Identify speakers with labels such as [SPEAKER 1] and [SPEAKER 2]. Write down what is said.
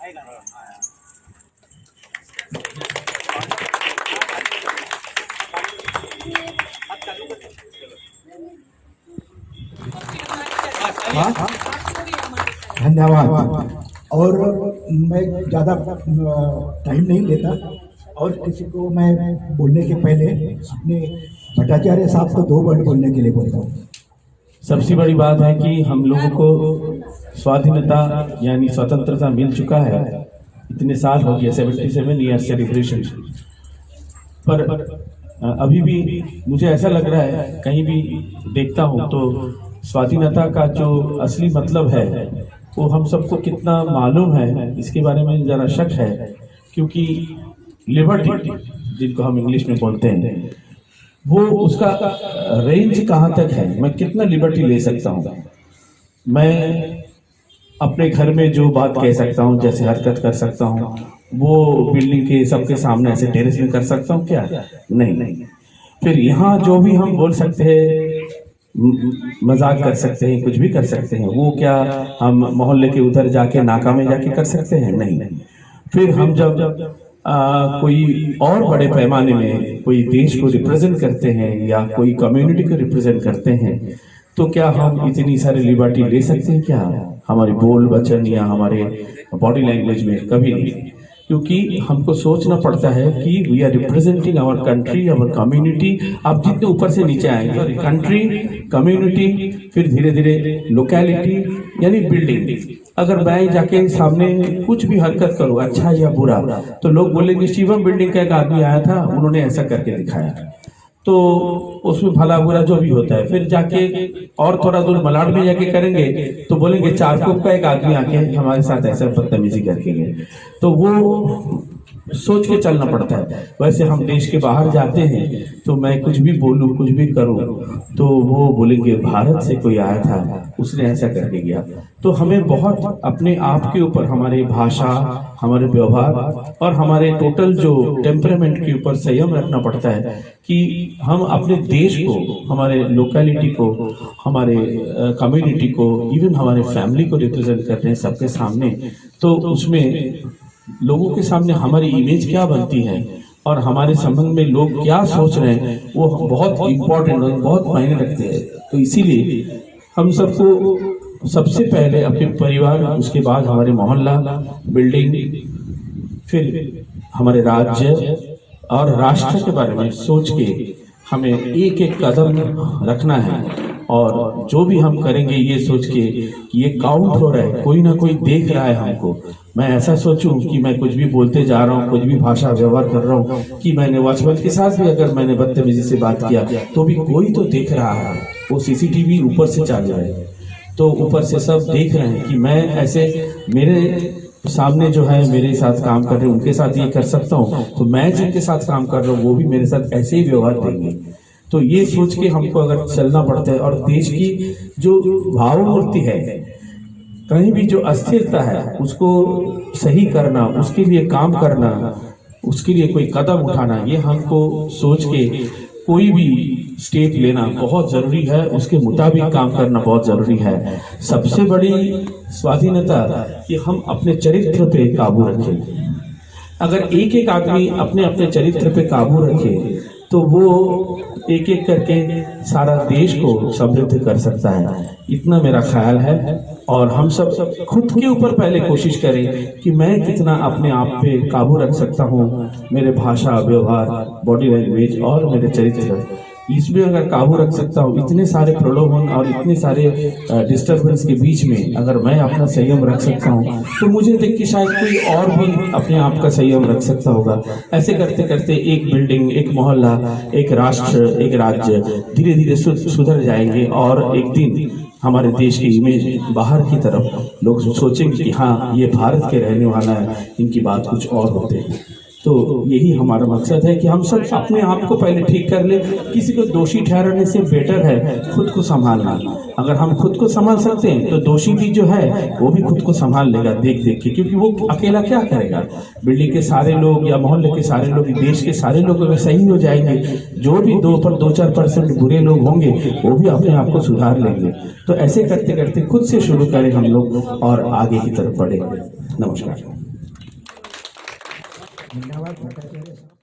[SPEAKER 1] धन्यवाद। और मैं ज़्यादा टाइम नहीं लेता और किसी को मैं बोलने के पहले अपने भट्टाचार्य साहब को 2 वर्ड बोलने के लिए बोलता हूँ।
[SPEAKER 2] सबसे बड़ी बात है कि हम लोगों को स्वाधीनता यानी स्वतंत्रता मिल चुका है। इतने साल हो गए, 77 ईयर सेलिब्रेशन, पर अभी भी मुझे ऐसा लग रहा है, कहीं भी देखता हूँ तो स्वाधीनता का जो असली मतलब है वो हम सबको कितना मालूम है इसके बारे में ज़रा शक है। क्योंकि लिबर्टी जिनको हम इंग्लिश में बोलते हैं, वो उसका रेंज कहाँ तक है, मैं कितना लिबर्टी ले सकता हूँ। मैं अपने घर में जो बात कह सकता हूँ, जैसे हरकत कर सकता हूँ, वो बिल्डिंग के सबके सामने ऐसे टेरेस में कर सकता हूँ क्या? नहीं। फिर यहाँ जो भी हम बोल सकते हैं, मजाक कर सकते हैं, कुछ भी कर सकते हैं, वो क्या हम मोहल्ले के उधर जाके नाका में जाके कर सकते हैं? नहीं। फिर हम जब कोई और बड़े पैमाने में कोई देश को रिप्रेजेंट करते हैं या कोई कम्युनिटी को रिप्रेजेंट करते हैं, तो क्या हम इतनी सारी लिबर्टी ले सकते हैं क्या? हमारे बोल वचन या हमारे बॉडी लैंग्वेज में कभी नहीं। क्योंकि हमको सोचना पड़ता है कि we are representing our country, our community. आप जितने ऊपर से नीचे आएंगे, कंट्री, कम्युनिटी, फिर धीरे धीरे लोकेलिटी यानी बिल्डिंग। अगर मैं जाके सामने कुछ भी हरकत करूँ, अच्छा या बुरा, तो लोग बोलेंगे शिवम बिल्डिंग का एक आदमी आया था, उन्होंने ऐसा करके दिखाया, तो उसमें भला बुरा जो भी होता है। फिर जाके और थोड़ा दूर मलाड में जाके करेंगे तो बोलेंगे चारकोप का एक आदमी आके हमारे साथ ऐसा बदतमीजी करके गए। तो वो सोच के चलना पड़ता है। वैसे हम देश के बाहर जाते हैं तो मैं कुछ भी बोलूं, कुछ भी करूं, तो वो बोलेंगे भारत से कोई आया था, उसने ऐसा करके गया। तो हमें बहुत अपने आप के ऊपर, हमारे भाषा, हमारे व्यवहार और हमारे टोटल जो टेम्परामेंट के ऊपर संयम रखना पड़ता है कि हम अपने देश को, हमारे लोकेलिटी को, हमारे कम्युनिटी को, इवन हमारे फैमिली को रिप्रेजेंट कर रहे हैं सबके सामने। तो उसमें लोगों के सामने हमारी इमेज क्या बनती है और हमारे संबंध में लोग क्या सोच रहे हैं, वो बहुत इम्पोर्टेंट और बहुत मायने रखते हैं। तो इसीलिए हम सबको सबसे पहले अपने परिवार, उसके बाद हमारे मोहल्ला, बिल्डिंग, फिर हमारे राज्य और राष्ट्र के बारे में सोच के हमें एक एक कदम रखना है। और जो भी हम करेंगे ये सोच के कि ये काउंट हो रहा है, कोई ना कोई देख रहा है हमको। मैं ऐसा सोचूं कि मैं कुछ भी बोलते जा रहा हूँ, कुछ भी भाषा व्यवहार कर रहा हूँ, कि मैंने वॉचमैन के साथ भी अगर मैंने बदतमीजी से बात किया तो भी कोई तो देख रहा है। वो सीसीटीवी ऊपर से चल रहा है, तो ऊपर से सब देख रहे हैं कि मैं ऐसे, मेरे सामने जो है मेरे साथ काम कर रहे हैं उनके साथ ये कर सकता हूँ, तो मैं जिनके साथ काम कर रहा हूँ वो भी मेरे साथ ऐसे ही व्यवहार देंगे। तो ये सोच के हमको अगर चलना पड़ता है। और देश की जो भावमूर्ति है, कहीं भी जो अस्थिरता है उसको सही करना, उसके लिए काम करना, उसके लिए कोई कदम उठाना, ये हमको सोच के कोई भी स्टेप लेना बहुत जरूरी है, उसके मुताबिक काम करना बहुत जरूरी है। सबसे बड़ी स्वाधीनता कि हम अपने चरित्र पे काबू रखें। अगर एक एक आदमी अपने अपने चरित्र पे काबू रखे तो वो एक एक करके सारा देश को समृद्ध कर सकता है। इतना मेरा ख्याल है। और हम सब खुद के ऊपर पहले कोशिश करें कि मैं कितना अपने आप पे काबू रख सकता हूँ, मेरे भाषा, व्यवहार, बॉडी लैंग्वेज और मेरे चरित्र, इसमें अगर काबू रख सकता हूँ। इतने सारे प्रलोभन और इतने सारे डिस्टर्बेंस के बीच में अगर मैं अपना संयम रख सकता हूँ तो मुझे देख के शायद कोई और भी अपने आप का संयम रख सकता होगा। ऐसे करते करते एक बिल्डिंग, एक मोहल्ला, एक राष्ट्र, एक राज्य धीरे धीरे सुधर जाएंगे और एक दिन हमारे देश की इमेज बाहर की तरफ लोग सोचेंगे कि हाँ ये भारत के रहने वाला है, इनकी बात कुछ और होते हैं। तो यही हमारा मकसद है कि हम सब अपने आप को पहले ठीक कर ले। किसी को दोषी ठहराने से बेटर है खुद को संभालना। अगर हम खुद को संभाल सकते हैं तो दोषी भी जो है वो भी खुद को संभाल लेगा देख देख के, क्योंकि वो अकेला क्या करेगा। बिल्डिंग के सारे लोग या मोहल्ले के सारे लोग, देश के सारे लोग अगर सही हो जाएंगे, जो भी 2-4% बुरे लोग होंगे वो भी अपने आप को सुधार लेंगे। तो ऐसे करते करते खुद से शुरू करें हम लोग और आगे की तरफ बढ़े। नमस्कार।
[SPEAKER 1] धन्यवाद भट्टाचार्य साहब।